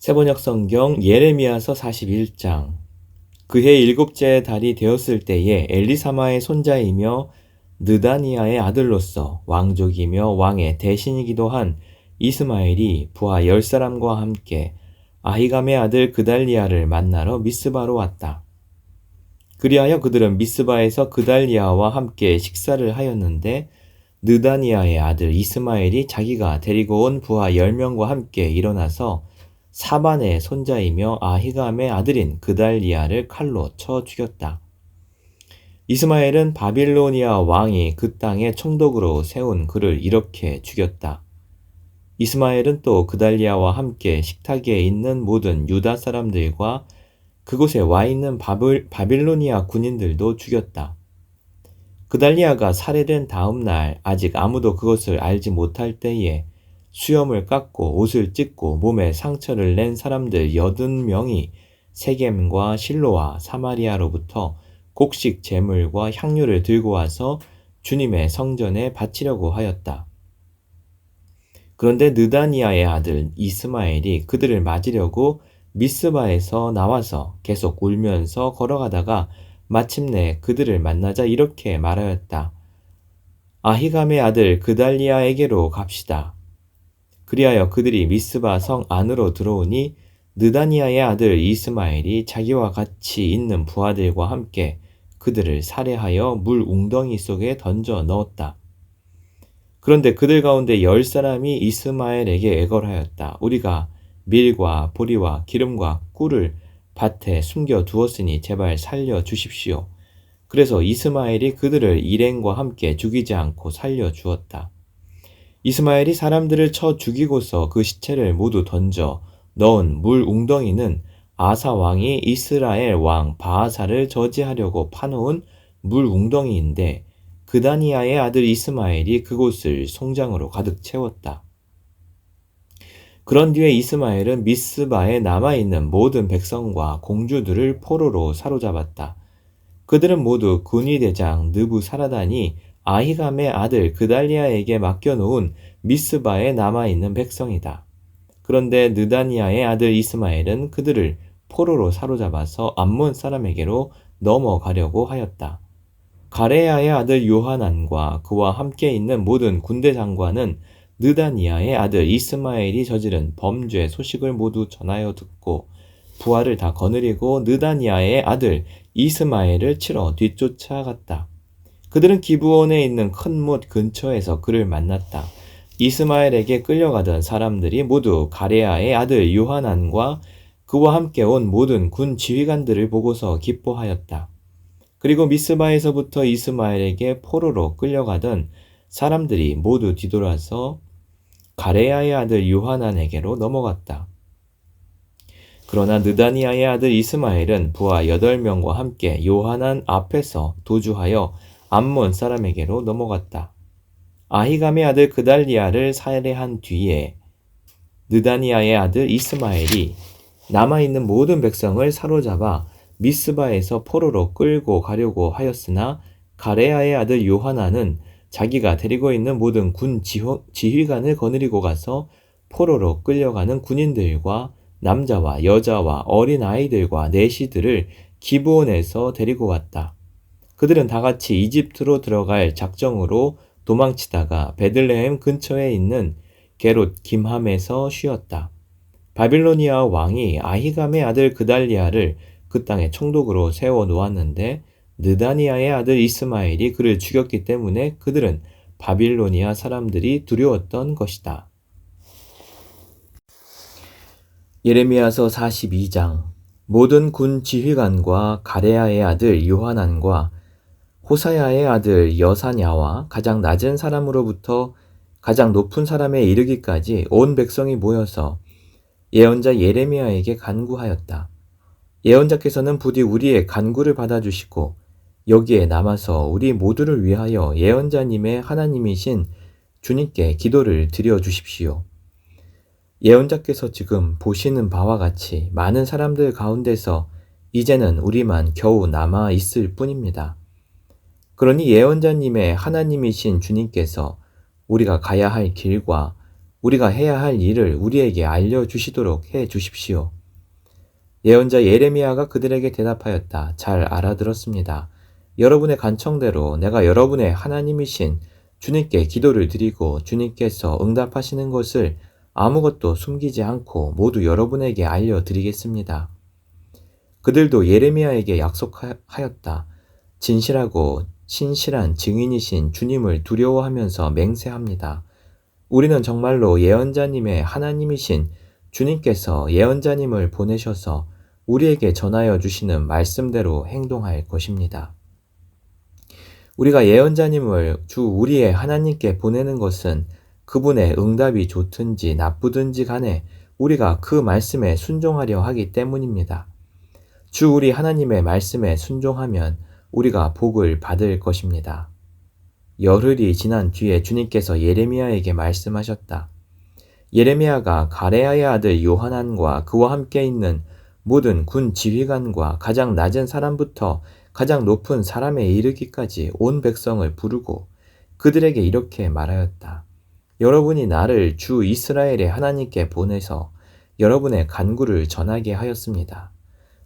세번역 성경 예레미야서 41장. 그해 일곱째 달이 되었을 때에 엘리사마의 손자이며 느다니아의 아들로서 왕족이며 왕의 대신이기도 한 이스마엘이 부하 10사람과 함께 아히감의 아들 그달리아를 만나러 미스바로 왔다. 그리하여 그들은 미스바에서 그달리아와 함께 식사를 하였는데 느다니아의 아들 이스마엘이 자기가 데리고 온 부하 10명과 함께 일어나서 사반의 손자이며 아히감의 아들인 그달리아를 칼로 쳐 죽였다. 이스마엘은 바빌로니아 왕이 그 땅에 총독으로 세운 그를 이렇게 죽였다. 이스마엘은 또 그달리아와 함께 식탁에 있는 모든 유다 사람들과 그곳에 와 있는 바빌로니아 군인들도 죽였다. 그달리아가 살해된 다음 날 아직 아무도 그것을 알지 못할 때에 수염을 깎고 옷을 찢고 몸에 상처를 낸 사람들 80명이 세겜과 실로와 사마리아로부터 곡식 제물과 향료를 들고 와서 주님의 성전에 바치려고 하였다. 그런데 느다니아의 아들 이스마엘이 그들을 맞으려고 미스바에서 나와서 계속 울면서 걸어가다가 마침내 그들을 만나자 이렇게 말하였다. 아히감의 아들 그달리아에게로 갑시다. 그리하여 그들이 미스바 성 안으로 들어오니 느다니아의 아들 이스마엘이 자기와 같이 있는 부하들과 함께 그들을 살해하여 물 웅덩이 속에 던져 넣었다. 그런데 그들 가운데 10사람이 이스마엘에게 애걸하였다. 우리가 밀과 보리와 기름과 꿀을 밭에 숨겨 두었으니 제발 살려 주십시오. 그래서 이스마엘이 그들을 일행과 함께 죽이지 않고 살려 주었다. 이스마엘이 사람들을 쳐 죽이고서 그 시체를 모두 던져 넣은 물 웅덩이는 아사 왕이 이스라엘 왕 바하사를 저지하려고 파놓은 물 웅덩이인데 그다니아의 아들 이스마엘이 그곳을 송장으로 가득 채웠다. 그런 뒤에 이스마엘은 미스바에 남아있는 모든 백성과 공주들을 포로로 사로잡았다. 그들은 모두 군의대장 느부사라단이 아히감의 아들 그달리아에게 맡겨놓은 미스바에 남아있는 백성이다. 그런데 느다니아의 아들 이스마엘은 그들을 포로로 사로잡아서 암몬 사람에게로 넘어가려고 하였다. 가레야의 아들 요하난과 그와 함께 있는 모든 군대 장관은 느다니아의 아들 이스마엘이 저지른 범죄 소식을 모두 전하여 듣고 부하를 다 거느리고 느다니아의 아들 이스마엘을 치러 뒤쫓아갔다. 그들은 기브온에 있는 큰 못 근처에서 그를 만났다. 이스마엘에게 끌려가던 사람들이 모두 가레야의 아들 요하난과 그와 함께 온 모든 군 지휘관들을 보고서 기뻐하였다. 그리고 미스바에서부터 이스마엘에게 포로로 끌려가던 사람들이 모두 뒤돌아서 가레야의 아들 요하난에게로 넘어갔다. 그러나 느다니아의 아들 이스마엘은 부하 8명과 함께 요하난 앞에서 도주하여 암몬 사람에게로 넘어갔다. 아히감의 아들 그달리아를 살해한 뒤에 느다니아의 아들 이스마엘이 남아있는 모든 백성을 사로잡아 미스바에서 포로로 끌고 가려고 하였으나 가레야의 아들 요하난은 자기가 데리고 있는 모든 군 지휘관을 거느리고 가서 포로로 끌려가는 군인들과 남자와 여자와 어린 아이들과 내시들을 기브온에서 데리고 왔다. 그들은 다 같이 이집트로 들어갈 작정으로 도망치다가 베들레헴 근처에 있는 게롯 김함에서 쉬었다. 바빌로니아 왕이 아히감의 아들 그달리아를 그 땅에 총독으로 세워 놓았는데 느다니아의 아들 이스마엘이 그를 죽였기 때문에 그들은 바빌로니아 사람들이 두려웠던 것이다. 예레미야서 42장. 모든 군 지휘관과 가레야의 아들 요하난과 호사야의 아들 여사냐와 가장 낮은 사람으로부터 가장 높은 사람에 이르기까지 온 백성이 모여서 예언자 예레미야에게 간구하였다. 예언자께서는 부디 우리의 간구를 받아주시고 여기에 남아서 우리 모두를 위하여 예언자님의 하나님이신 주님께 기도를 드려 주십시오. 예언자께서 지금 보시는 바와 같이 많은 사람들 가운데서 이제는 우리만 겨우 남아 있을 뿐입니다. 그러니 예언자님의 하나님이신 주님께서 우리가 가야 할 길과 우리가 해야 할 일을 우리에게 알려주시도록 해 주십시오. 예언자 예레미야가 그들에게 대답하였다. 잘 알아들었습니다. 여러분의 간청대로 내가 여러분의 하나님이신 주님께 기도를 드리고 주님께서 응답하시는 것을 아무것도 숨기지 않고 모두 여러분에게 알려드리겠습니다. 그들도 예레미야에게 약속하였다. 진실하고 신실한 증인이신 주님을 두려워하면서 맹세합니다. 우리는 정말로 예언자님의 하나님이신 주님께서 예언자님을 보내셔서 우리에게 전하여 주시는 말씀대로 행동할 것입니다. 우리가 예언자님을 주 우리의 하나님께 보내는 것은 그분의 응답이 좋든지 나쁘든지 간에 우리가 그 말씀에 순종하려 하기 때문입니다. 주 우리 하나님의 말씀에 순종하면 우리가 복을 받을 것입니다. 열흘이 지난 뒤에 주님께서 예레미야에게 말씀하셨다. 예레미야가 가레야의 아들 요하난과 그와 함께 있는 모든 군 지휘관과 가장 낮은 사람부터 가장 높은 사람에 이르기까지 온 백성을 부르고 그들에게 이렇게 말하였다. 여러분이 나를 주 이스라엘의 하나님께 보내서 여러분의 간구를 전하게 하였습니다.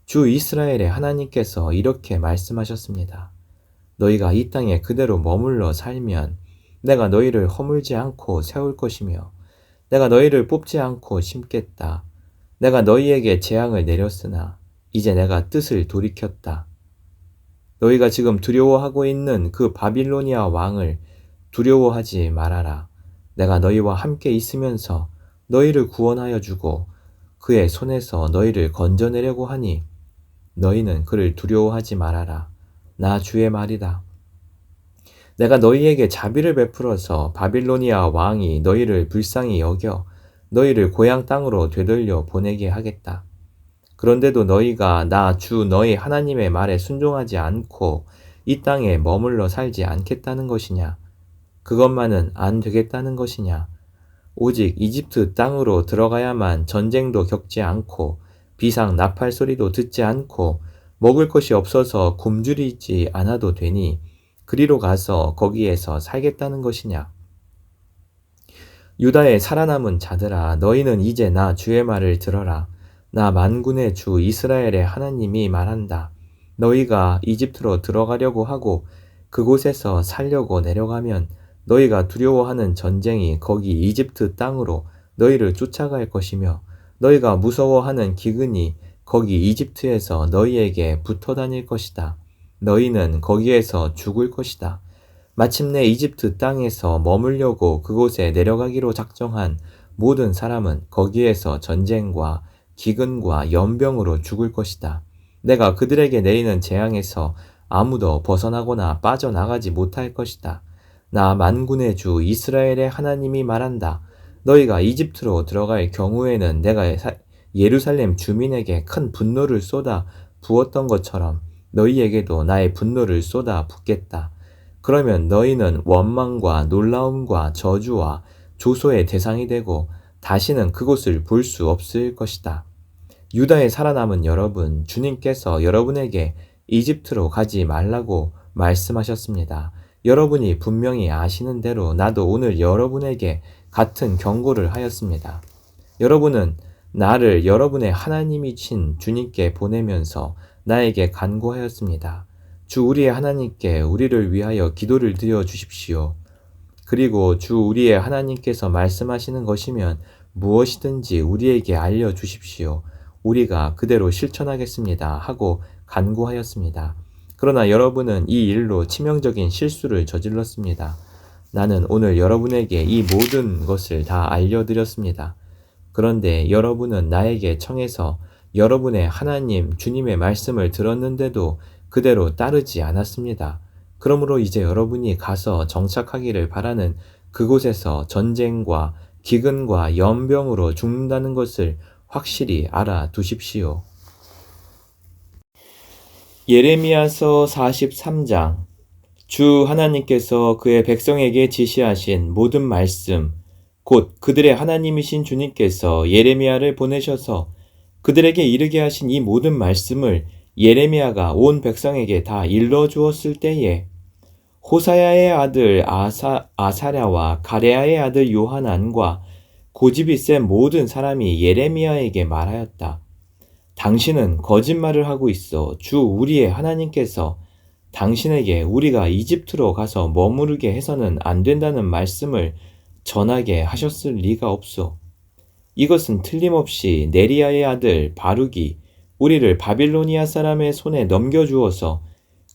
주 이스라엘의 하나님께서 이렇게 말씀하셨습니다. 너희가 이 땅에 그대로 머물러 살면 내가 너희를 허물지 않고 세울 것이며 내가 너희를 뽑지 않고 심겠다. 내가 너희에게 재앙을 내렸으나 이제 내가 뜻을 돌이켰다. 너희가 지금 두려워하고 있는 그 바빌로니아 왕을 두려워하지 말아라. 내가 너희와 함께 있으면서 너희를 구원하여 주고 그의 손에서 너희를 건져내려고 하니 너희는 그를 두려워하지 말아라. 나 주의 말이다. 내가 너희에게 자비를 베풀어서 바빌로니아 왕이 너희를 불쌍히 여겨 너희를 고향 땅으로 되돌려 보내게 하겠다. 그런데도 너희가 나 주 너희 하나님의 말에 순종하지 않고 이 땅에 머물러 살지 않겠다는 것이냐? 그것만은 안 되겠다는 것이냐? 오직 이집트 땅으로 들어가야만 전쟁도 겪지 않고 비상 나팔 소리도 듣지 않고 먹을 것이 없어서 굶주리지 않아도 되니 그리로 가서 거기에서 살겠다는 것이냐? 유다의 살아남은 자들아, 너희는 이제 나 주의 말을 들어라. 나 만군의 주 이스라엘의 하나님이 말한다. 너희가 이집트로 들어가려고 하고 그곳에서 살려고 내려가면 너희가 두려워하는 전쟁이 거기 이집트 땅으로 너희를 쫓아갈 것이며 너희가 무서워하는 기근이 거기 이집트에서 너희에게 붙어 다닐 것이다. 너희는 거기에서 죽을 것이다. 마침내 이집트 땅에서 머물려고 그곳에 내려가기로 작정한 모든 사람은 거기에서 전쟁과 기근과 연병으로 죽을 것이다. 내가 그들에게 내리는 재앙에서 아무도 벗어나거나 빠져나가지 못할 것이다. 나 만군의 주 이스라엘의 하나님이 말한다. 너희가 이집트로 들어갈 경우에는 내가 예루살렘 주민에게 큰 분노를 쏟아 부었던 것처럼 너희에게도 나의 분노를 쏟아 붓겠다. 그러면 너희는 원망과 놀라움과 저주와 조소의 대상이 되고 다시는 그곳을 볼 수 없을 것이다. 유다에 살아남은 여러분, 주님께서 여러분에게 이집트로 가지 말라고 말씀하셨습니다. 여러분이 분명히 아시는 대로 나도 오늘 여러분에게 같은 경고를 하였습니다. 여러분은 나를 여러분의 하나님이신 주님께 보내면서 나에게 간구하였습니다. 주 우리의 하나님께 우리를 위하여 기도를 드려 주십시오. 그리고 주 우리의 하나님께서 말씀하시는 것이면 무엇이든지 우리에게 알려 주십시오. 우리가 그대로 실천하겠습니다. 하고 간구하였습니다. 그러나 여러분은 이 일로 치명적인 실수를 저질렀습니다. 나는 오늘 여러분에게 이 모든 것을 다 알려드렸습니다. 그런데 여러분은 나에게 청해서 여러분의 하나님 주님의 말씀을 들었는데도 그대로 따르지 않았습니다. 그러므로 이제 여러분이 가서 정착하기를 바라는 그곳에서 전쟁과 기근과 연병으로 죽는다는 것을 확실히 알아두십시오. 예레미야서 43장. 주 하나님께서 그의 백성에게 지시하신 모든 말씀, 곧 그들의 하나님이신 주님께서 예레미야를 보내셔서 그들에게 이르게 하신 이 모든 말씀을 예레미야가 온 백성에게 다 일러주었을 때에 호사야의 아들 아사랴와 가레야의 아들 요하난과 고집이 센 모든 사람이 예레미야에게 말하였다. 당신은 거짓말을 하고 있어. 주 우리의 하나님께서 당신에게 우리가 이집트로 가서 머무르게 해서는 안 된다는 말씀을 전하게 하셨을 리가 없소. 이것은 틀림없이 네리야의 아들 바룩이 우리를 바빌로니아 사람의 손에 넘겨주어서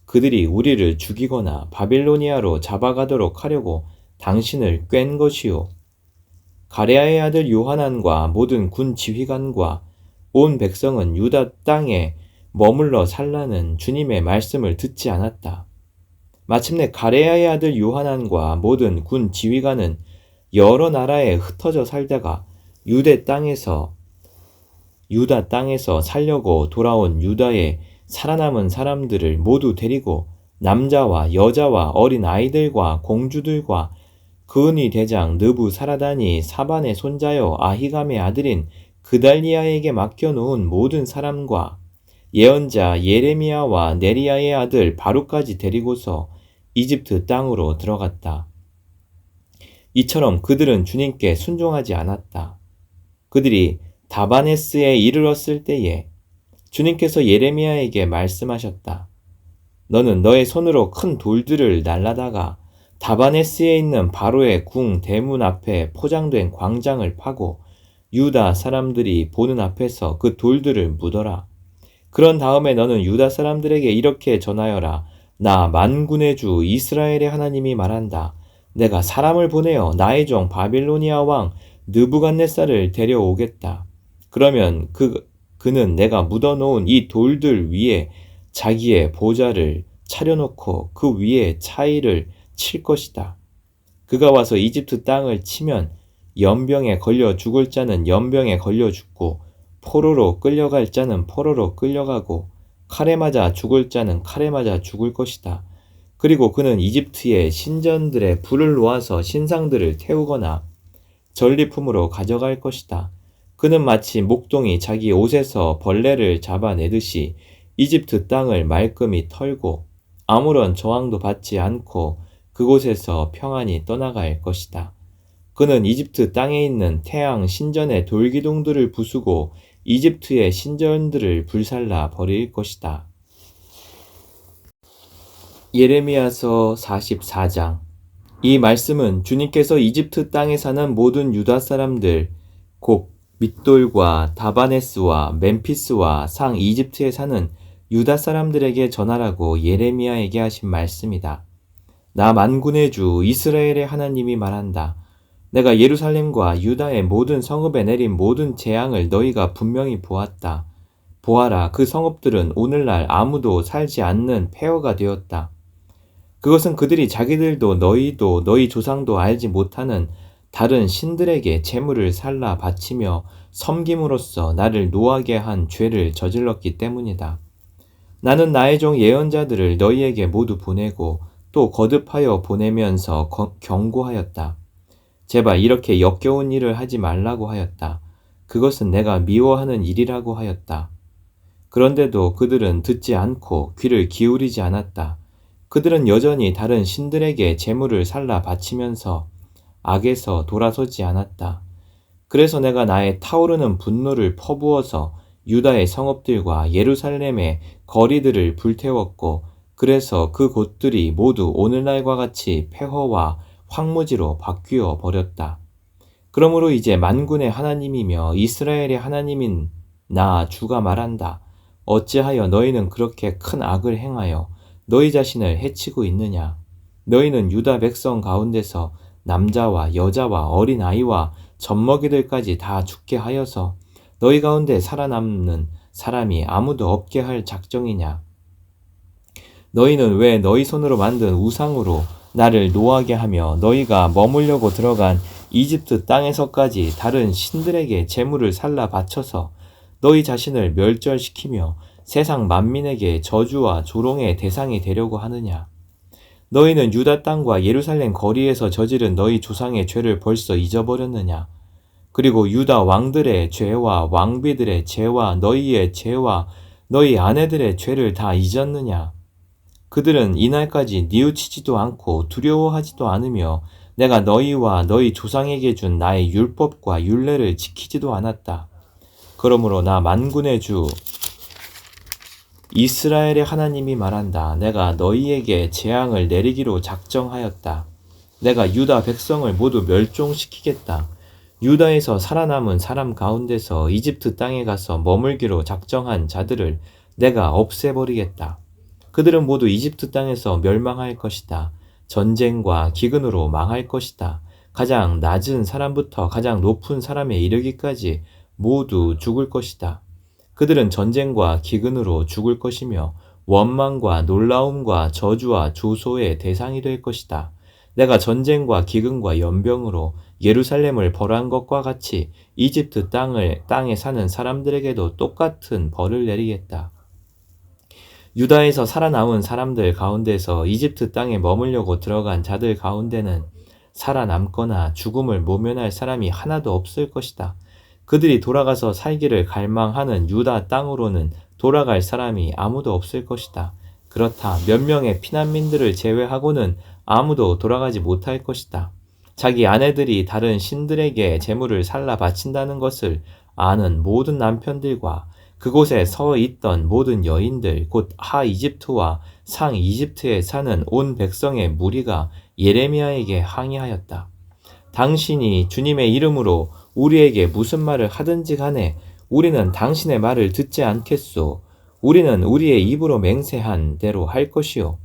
그들이 우리를 죽이거나 바빌로니아로 잡아가도록 하려고 당신을 꽹 것이요. 가레아의 아들 요하난과 모든 군 지휘관과 온 백성은 유다 땅에 머물러 살라는 주님의 말씀을 듣지 않았다. 마침내 가레아의 아들 요하난과 모든 군 지휘관은 여러 나라에 흩어져 살다가 유다 땅에서 살려고 돌아온 유다의 살아남은 사람들을 모두 데리고 남자와 여자와 어린 아이들과 공주들과 그은의 대장 느부사라단이 사반의 손자여 아히감의 아들인 그달리아에게 맡겨놓은 모든 사람과 예언자 예레미야와 네리야의 아들 바룩까지 데리고서 이집트 땅으로 들어갔다. 이처럼 그들은 주님께 순종하지 않았다. 그들이 다바네스에 이르렀을 때에 주님께서 예레미야에게 말씀하셨다. 너는 너의 손으로 큰 돌들을 날라다가 다바네스에 있는 바로의 궁 대문 앞에 포장된 광장을 파고 유다 사람들이 보는 앞에서 그 돌들을 묻어라. 그런 다음에 너는 유다 사람들에게 이렇게 전하여라. 나 만군의 주 이스라엘의 하나님이 말한다. 내가 사람을 보내어 나의 종 바빌로니아 왕 느부갓네살을 데려오겠다. 그러면 그는 내가 묻어놓은 이 돌들 위에 자기의 보좌를 차려놓고 그 위에 차이를 칠 것이다. 그가 와서 이집트 땅을 치면 연병에 걸려 죽을 자는 연병에 걸려 죽고 포로로 끌려갈 자는 포로로 끌려가고 칼에 맞아 죽을 자는 칼에 맞아 죽을 것이다. 그리고 그는 이집트의 신전들에 불을 놓아서 신상들을 태우거나 전리품으로 가져갈 것이다. 그는 마치 목동이 자기 옷에서 벌레를 잡아내듯이 이집트 땅을 말끔히 털고 아무런 저항도 받지 않고 그곳에서 평안히 떠나갈 것이다. 그는 이집트 땅에 있는 태양 신전의 돌기둥들을 부수고 이집트의 신전들을 불살라 버릴 것이다. 예레미야서 44장. 이 말씀은 주님께서 이집트 땅에 사는 모든 유다 사람들, 곧 밋돌과 다바네스와 멤피스와 상 이집트에 사는 유다 사람들에게 전하라고 예레미야에게 하신 말씀이다. 나 만군의 주 이스라엘의 하나님이 말한다. 내가 예루살렘과 유다의 모든 성읍에 내린 모든 재앙을 너희가 분명히 보았다. 보아라, 그 성읍들은 오늘날 아무도 살지 않는 폐허가 되었다. 그것은 그들이 자기들도 너희도 너희 조상도 알지 못하는 다른 신들에게 재물을 살라 바치며 섬김으로써 나를 노하게 한 죄를 저질렀기 때문이다. 나는 나의 종 예언자들을 너희에게 모두 보내고 또 거듭하여 보내면서 경고하였다. 제발 이렇게 역겨운 일을 하지 말라고 하였다. 그것은 내가 미워하는 일이라고 하였다. 그런데도 그들은 듣지 않고 귀를 기울이지 않았다. 그들은 여전히 다른 신들에게 재물을 살라 바치면서 악에서 돌아서지 않았다. 그래서 내가 나의 타오르는 분노를 퍼부어서 유다의 성읍들과 예루살렘의 거리들을 불태웠고 그래서 그 곳들이 모두 오늘날과 같이 폐허와 황무지로 바뀌어 버렸다. 그러므로 이제 만군의 하나님이며 이스라엘의 하나님인 나 주가 말한다. 어찌하여 너희는 그렇게 큰 악을 행하여 너희 자신을 해치고 있느냐? 너희는 유다 백성 가운데서 남자와 여자와 어린 아이와 젖먹이들까지 다 죽게 하여서 너희 가운데 살아남는 사람이 아무도 없게 할 작정이냐? 너희는 왜 너희 손으로 만든 우상으로 나를 노하게 하며 너희가 머물려고 들어간 이집트 땅에서까지 다른 신들에게 재물을 살라 바쳐서 너희 자신을 멸절시키며 세상 만민에게 저주와 조롱의 대상이 되려고 하느냐? 너희는 유다 땅과 예루살렘 거리에서 저지른 너희 조상의 죄를 벌써 잊어버렸느냐? 그리고 유다 왕들의 죄와 왕비들의 죄와 너희의 죄와 너희 아내들의 죄를 다 잊었느냐? 그들은 이날까지 뉘우치지도 않고 두려워하지도 않으며 내가 너희와 너희 조상에게 준 나의 율법과 율례를 지키지도 않았다. 그러므로 나 만군의 주 이스라엘의 하나님이 말한다. 내가 너희에게 재앙을 내리기로 작정하였다. 내가 유다 백성을 모두 멸종시키겠다. 유다에서 살아남은 사람 가운데서 이집트 땅에 가서 머물기로 작정한 자들을 내가 없애버리겠다. 그들은 모두 이집트 땅에서 멸망할 것이다. 전쟁과 기근으로 망할 것이다. 가장 낮은 사람부터 가장 높은 사람에 이르기까지 모두 죽을 것이다. 그들은 전쟁과 기근으로 죽을 것이며 원망과 놀라움과 저주와 조소의 대상이 될 것이다. 내가 전쟁과 기근과 연병으로 예루살렘을 벌한 것과 같이 이집트 땅에 사는 사람들에게도 똑같은 벌을 내리겠다. 유다에서 살아남은 사람들 가운데서 이집트 땅에 머물려고 들어간 자들 가운데는 살아남거나 죽음을 모면할 사람이 하나도 없을 것이다. 그들이 돌아가서 살기를 갈망하는 유다 땅으로는 돌아갈 사람이 아무도 없을 것이다. 그렇다. 몇 명의 피난민들을 제외하고는 아무도 돌아가지 못할 것이다. 자기 아내들이 다른 신들에게 제물을 살라 바친다는 것을 아는 모든 남편들과 그곳에 서 있던 모든 여인들, 곧 하 이집트와 상 이집트에 사는 온 백성의 무리가 예레미야에게 항의하였다. 당신이 주님의 이름으로 우리에게 무슨 말을 하든지 간에 우리는 당신의 말을 듣지 않겠소. 우리는 우리의 입으로 맹세한 대로 할 것이요.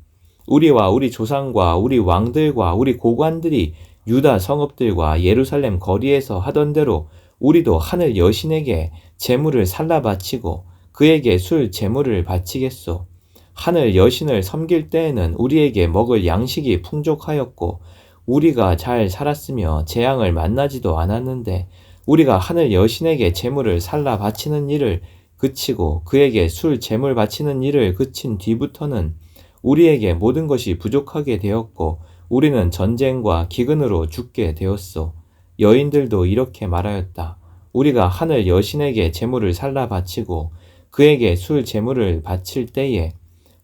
우리와 우리 조상과 우리 왕들과 우리 고관들이 유다 성읍들과 예루살렘 거리에서 하던 대로 우리도 하늘 여신에게 제물을 살라 바치고 그에게 술 제물을 바치겠소. 하늘 여신을 섬길 때에는 우리에게 먹을 양식이 풍족하였고 우리가 잘 살았으며 재앙을 만나지도 않았는데 우리가 하늘 여신에게 제물을 살라 바치는 일을 그치고 그에게 술 제물 바치는 일을 그친 뒤부터는 우리에게 모든 것이 부족하게 되었고 우리는 전쟁과 기근으로 죽게 되었소. 여인들도 이렇게 말하였다. 우리가 하늘 여신에게 제물을 살라 바치고 그에게 술 제물을 바칠 때에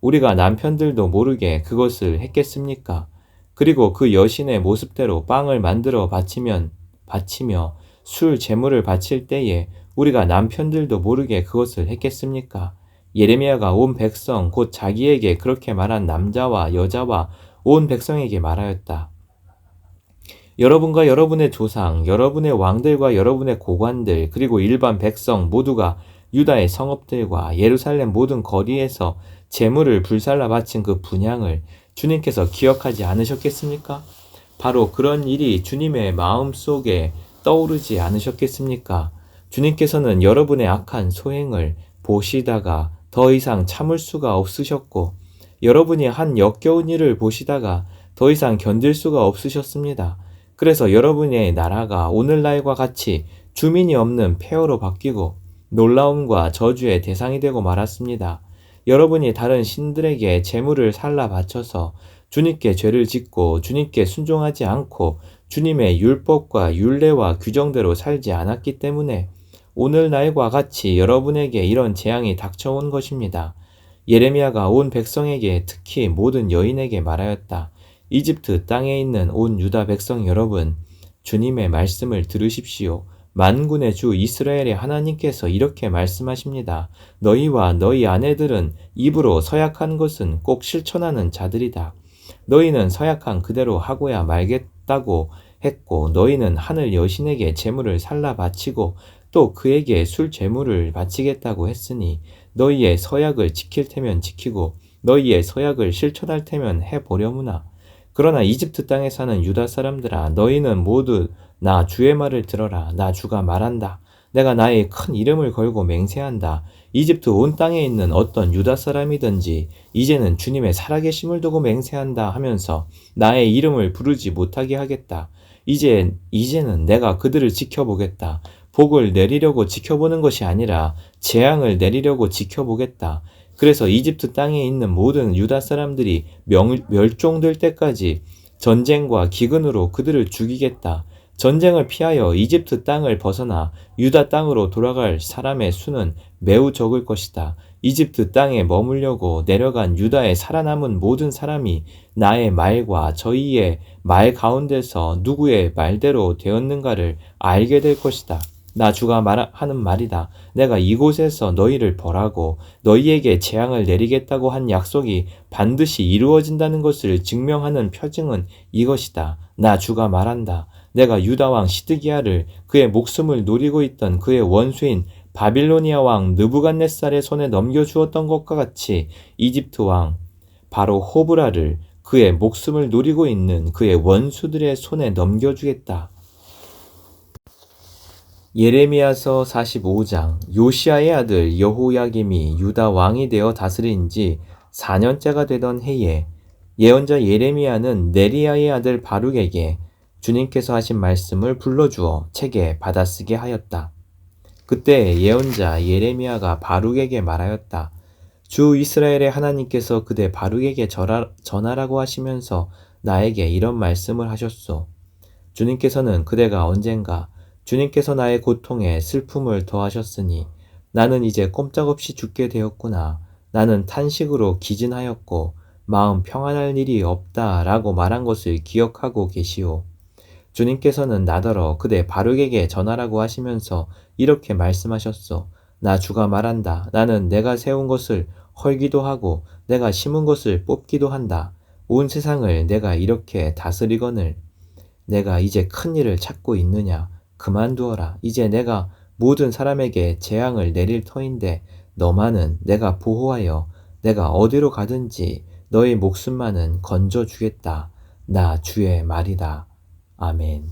우리가 남편들도 모르게 그것을 했겠습니까? 그리고 그 여신의 모습대로 빵을 만들어 바치며 술 제물을 바칠 때에 우리가 남편들도 모르게 그것을 했겠습니까? 예레미야가 온 백성 곧 자기에게 그렇게 말한 남자와 여자와 온 백성에게 말하였다. 여러분과 여러분의 조상, 여러분의 왕들과 여러분의 고관들, 그리고 일반 백성 모두가 유다의 성읍들과 예루살렘 모든 거리에서 제물을 불살라 바친 그 분향을 주님께서 기억하지 않으셨겠습니까? 바로 그런 일이 주님의 마음속에 떠오르지 않으셨겠습니까? 주님께서는 여러분의 악한 소행을 보시다가 더 이상 참을 수가 없으셨고 여러분이 한 역겨운 일을 보시다가 더 이상 견딜 수가 없으셨습니다. 그래서 여러분의 나라가 오늘날과 같이 주민이 없는 폐허로 바뀌고 놀라움과 저주의 대상이 되고 말았습니다. 여러분이 다른 신들에게 제물을 살라 바쳐서 주님께 죄를 짓고 주님께 순종하지 않고 주님의 율법과 율례와 규정대로 살지 않았기 때문에 오늘날과 같이 여러분에게 이런 재앙이 닥쳐온 것입니다. 예레미야가 온 백성에게 특히 모든 여인에게 말하였다. 이집트 땅에 있는 온 유다 백성 여러분, 주님의 말씀을 들으십시오. 만군의 주 이스라엘의 하나님께서 이렇게 말씀하십니다. 너희와 너희 아내들은 입으로 서약한 것은 꼭 실천하는 자들이다. 너희는 서약한 그대로 하고야 말겠다고 했고 너희는 하늘 여신에게 제물을 살라 바치고 또 그에게 술 제물을 바치겠다고 했으니 너희의 서약을 지킬 테면 지키고 너희의 서약을 실천할 테면 해보려무나. 그러나 이집트 땅에 사는 유다 사람들아 너희는 모두 나 주의 말을 들어라. 나 주가 말한다. 내가 나의 큰 이름을 걸고 맹세한다. 이집트 온 땅에 있는 어떤 유다 사람이든지 이제는 주님의 살아계심을 두고 맹세한다 하면서 나의 이름을 부르지 못하게 하겠다. 이제는 내가 그들을 지켜보겠다. 복을 내리려고 지켜보는 것이 아니라 재앙을 내리려고 지켜보겠다. 그래서 이집트 땅에 있는 모든 유다 사람들이 멸종될 때까지 전쟁과 기근으로 그들을 죽이겠다. 전쟁을 피하여 이집트 땅을 벗어나 유다 땅으로 돌아갈 사람의 수는 매우 적을 것이다. 이집트 땅에 머물려고 내려간 유다에 살아남은 모든 사람이 나의 말과 저희의 말 가운데서 누구의 말대로 되었는가를 알게 될 것이다. 나 주가 하는 말이다. 내가 이곳에서 너희를 벌하고 너희에게 재앙을 내리겠다고 한 약속이 반드시 이루어진다는 것을 증명하는 표징은 이것이다. 나 주가 말한다. 내가 유다 왕 시드기야를 그의 목숨을 노리고 있던 그의 원수인 바빌로니아 왕 느부갓네살의 손에 넘겨주었던 것과 같이 이집트 왕 바로 호브라를 그의 목숨을 노리고 있는 그의 원수들의 손에 넘겨주겠다. 예레미야서 45장. 요시야의 아들 여호야김이 유다 왕이 되어 다스린 지 4년째가 되던 해에 예언자 예레미야는 네리야의 아들 바룩에게 주님께서 하신 말씀을 불러주어 책에 받아쓰게 하였다. 그때 예언자 예레미야가 바룩에게 말하였다. 주 이스라엘의 하나님께서 그대 바룩에게 전하라고 하시면서 나에게 이런 말씀을 하셨소. 주님께서는 그대가 언젠가 주님께서 나의 고통에 슬픔을 더하셨으니 나는 이제 꼼짝없이 죽게 되었구나. 나는 탄식으로 기진하였고 마음 평안할 일이 없다라고 말한 것을 기억하고 계시오. 주님께서는 나더러 그대 바룩에게 전하라고 하시면서 이렇게 말씀하셨소. 나 주가 말한다. 나는 내가 세운 것을 헐기도 하고 내가 심은 것을 뽑기도 한다. 온 세상을 내가 이렇게 다스리거늘 내가 이제 큰 일을 찾고 있느냐. 그만두어라. 이제 내가 모든 사람에게 재앙을 내릴 터인데 너만은 내가 보호하여 내가 어디로 가든지 너의 목숨만은 건져주겠다. 나 주의 말이다. 아멘.